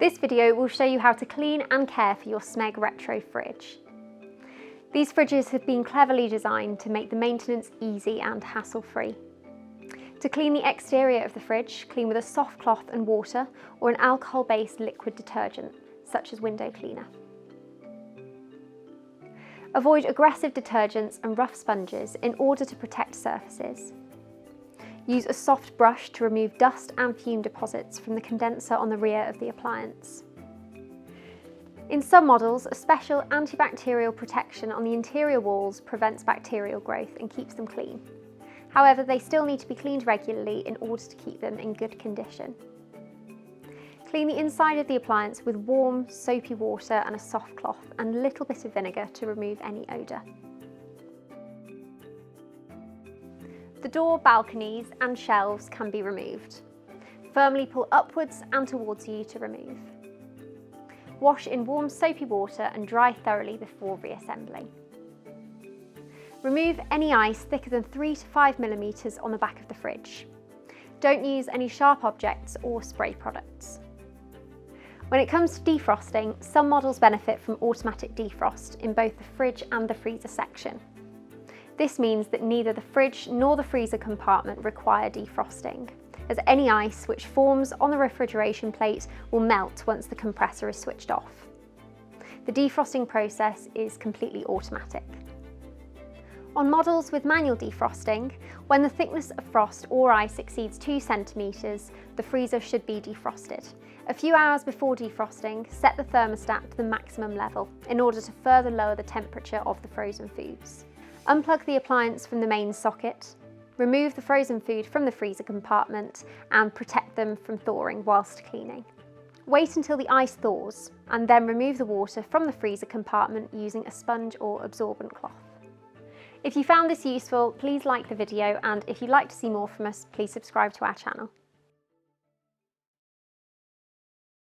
This video will show you how to clean and care for your Smeg Retro fridge. These fridges have been cleverly designed to make the maintenance easy and hassle-free. To clean the exterior of the fridge, clean with a soft cloth and water or an alcohol-based liquid detergent, such as window cleaner. Avoid aggressive detergents and rough sponges in order to protect surfaces. Use a soft brush to remove dust and fume deposits from the condenser on the rear of the appliance. In some models, a special antibacterial protection on the interior walls prevents bacterial growth and keeps them clean. However, they still need to be cleaned regularly in order to keep them in good condition. Clean the inside of the appliance with warm, soapy water and a soft cloth and a little bit of vinegar to remove any odour. The door, balconies and shelves can be removed. Firmly pull upwards and towards you to remove. Wash in warm soapy water and dry thoroughly before reassembling. Remove any ice thicker than 3 to 5 mm on the back of the fridge. Don't use any sharp objects or spray products. When it comes to defrosting, some models benefit from automatic defrost in both the fridge and the freezer section. This means that neither the fridge nor the freezer compartment require defrosting, as any ice which forms on the refrigeration plate will melt once the compressor is switched off. The defrosting process is completely automatic. On models with manual defrosting, when the thickness of frost or ice exceeds 2 cm, the freezer should be defrosted. A few hours before defrosting, set the thermostat to the maximum level in order to further lower the temperature of the frozen foods. Unplug the appliance from the main socket, remove the frozen food from the freezer compartment and protect them from thawing whilst cleaning. Wait until the ice thaws and then remove the water from the freezer compartment using a sponge or absorbent cloth. If you found this useful, please like the video, and if you'd like to see more from us, please subscribe to our channel.